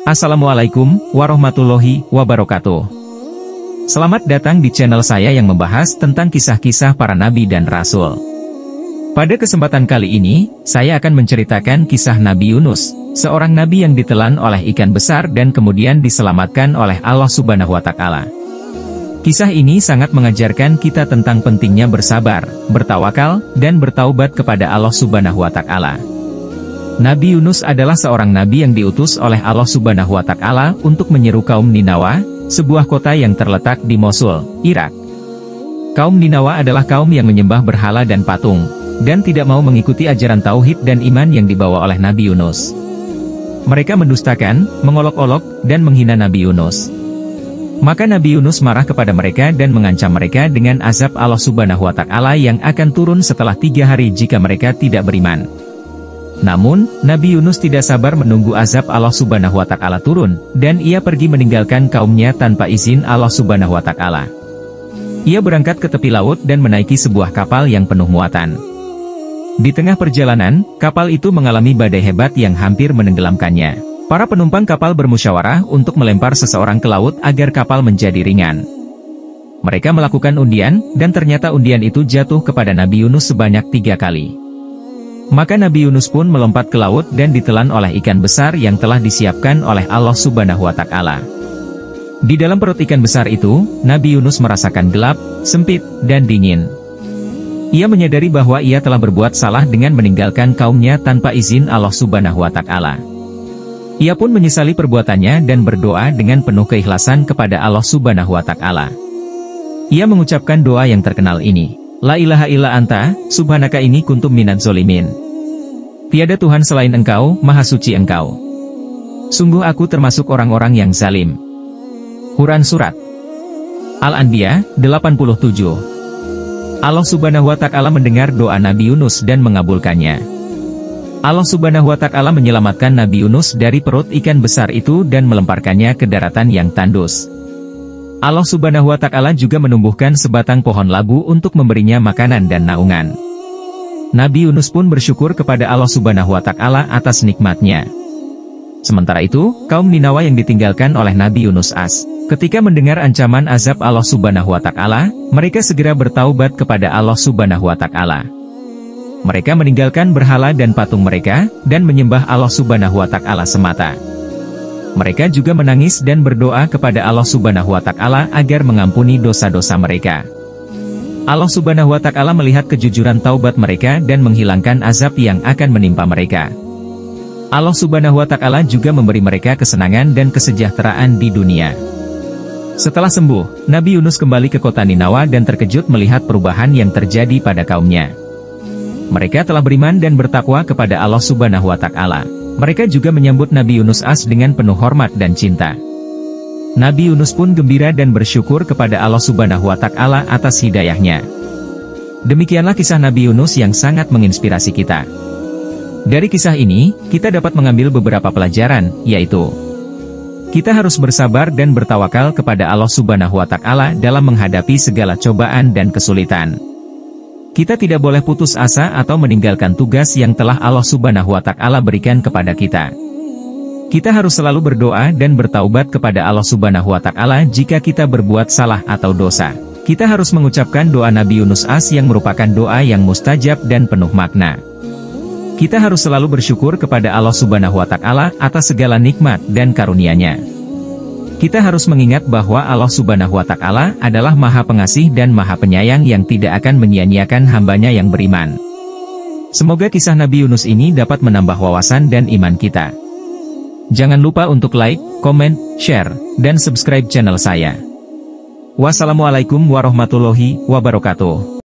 Assalamualaikum warahmatullahi wabarakatuh. Selamat datang di channel saya yang membahas tentang kisah-kisah para nabi dan rasul. Pada kesempatan kali ini, saya akan menceritakan kisah Nabi Yunus, seorang nabi yang ditelan oleh ikan besar dan kemudian diselamatkan oleh Allah Subhanahu wa Ta'ala. Kisah ini sangat mengajarkan kita tentang pentingnya bersabar, bertawakal, dan bertaubat kepada Allah Subhanahu wa Ta'ala. Nabi Yunus adalah seorang nabi yang diutus oleh Allah Subhanahu wa Ta'ala untuk menyeru kaum Ninawa, sebuah kota yang terletak di Mosul, Irak. Kaum Ninawa adalah kaum yang menyembah berhala dan patung, dan tidak mau mengikuti ajaran tauhid dan iman yang dibawa oleh Nabi Yunus. Mereka mendustakan, mengolok-olok, dan menghina Nabi Yunus. Maka Nabi Yunus marah kepada mereka dan mengancam mereka dengan azab Allah Subhanahu wa Ta'ala yang akan turun setelah 3 hari jika mereka tidak beriman. Namun, Nabi Yunus tidak sabar menunggu azab Allah Subhanahu wa Ta'ala turun, dan ia pergi meninggalkan kaumnya tanpa izin Allah Subhanahu wa Ta'ala. Ia berangkat ke tepi laut dan menaiki sebuah kapal yang penuh muatan. Di tengah perjalanan, kapal itu mengalami badai hebat yang hampir menenggelamkannya. Para penumpang kapal bermusyawarah untuk melempar seseorang ke laut agar kapal menjadi ringan. Mereka melakukan undian, dan ternyata undian itu jatuh kepada Nabi Yunus sebanyak 3 kali. Maka Nabi Yunus pun melompat ke laut dan ditelan oleh ikan besar yang telah disiapkan oleh Allah Subhanahu wa Ta'ala. Di dalam perut ikan besar itu, Nabi Yunus merasakan gelap, sempit, dan dingin. Ia menyadari bahwa ia telah berbuat salah dengan meninggalkan kaumnya tanpa izin Allah Subhanahu wa Ta'ala. Ia pun menyesali perbuatannya dan berdoa dengan penuh keikhlasan kepada Allah Subhanahu wa Ta'ala. Ia mengucapkan doa yang terkenal ini. La ilaha illa anta, subhanaka ini kuntum minadz zolimin. Tiada Tuhan selain Engkau, Maha Suci Engkau. Sungguh aku termasuk orang-orang yang zalim. Quran Surat Al-Anbiya, 87. Allah Subhanahu wa Ta'ala mendengar doa Nabi Yunus dan mengabulkannya. Allah Subhanahu wa Ta'ala menyelamatkan Nabi Yunus dari perut ikan besar itu dan melemparkannya ke daratan yang tandus. Allah Subhanahu wa Ta'ala juga menumbuhkan sebatang pohon labu untuk memberinya makanan dan naungan. Nabi Yunus pun bersyukur kepada Allah Subhanahu wa Ta'ala atas nikmatnya. Sementara itu, kaum Ninawa yang ditinggalkan oleh Nabi Yunus ketika mendengar ancaman azab Allah Subhanahu wa Ta'ala, mereka segera bertaubat kepada Allah Subhanahu wa Ta'ala. Mereka meninggalkan berhala dan patung mereka, dan menyembah Allah Subhanahu wa Ta'ala semata. Mereka juga menangis dan berdoa kepada Allah Subhanahu wa Ta'ala agar mengampuni dosa-dosa mereka. Allah Subhanahu wa Ta'ala melihat kejujuran taubat mereka dan menghilangkan azab yang akan menimpa mereka. Allah Subhanahu wa Ta'ala juga memberi mereka kesenangan dan kesejahteraan di dunia. Setelah sembuh, Nabi Yunus kembali ke kota Ninawa dan terkejut melihat perubahan yang terjadi pada kaumnya. Mereka telah beriman dan bertakwa kepada Allah Subhanahu wa Ta'ala. Mereka juga menyambut Nabi Yunus dengan penuh hormat dan cinta. Nabi Yunus pun gembira dan bersyukur kepada Allah Subhanahu wa Ta'ala atas hidayahnya. Demikianlah kisah Nabi Yunus yang sangat menginspirasi kita. Dari kisah ini, kita dapat mengambil beberapa pelajaran, yaitu kita harus bersabar dan bertawakal kepada Allah Subhanahu wa Ta'ala dalam menghadapi segala cobaan dan kesulitan. Kita tidak boleh putus asa atau meninggalkan tugas yang telah Allah Subhanahu wa Ta'ala berikan kepada kita. Kita harus selalu berdoa dan bertaubat kepada Allah Subhanahu wa Ta'ala jika kita berbuat salah atau dosa. Kita harus mengucapkan doa Nabi Yunus yang merupakan doa yang mustajab dan penuh makna. Kita harus selalu bersyukur kepada Allah Subhanahu wa Ta'ala atas segala nikmat dan karunia-Nya. Kita harus mengingat bahwa Allah Subhanahu wa Ta'ala adalah Maha Pengasih dan Maha Penyayang yang tidak akan menyia-nyiakan hambanya yang beriman. Semoga kisah Nabi Yunus ini dapat menambah wawasan dan iman kita. Jangan lupa untuk like, komen, share, dan subscribe channel saya. Wassalamualaikum warahmatullahi wabarakatuh.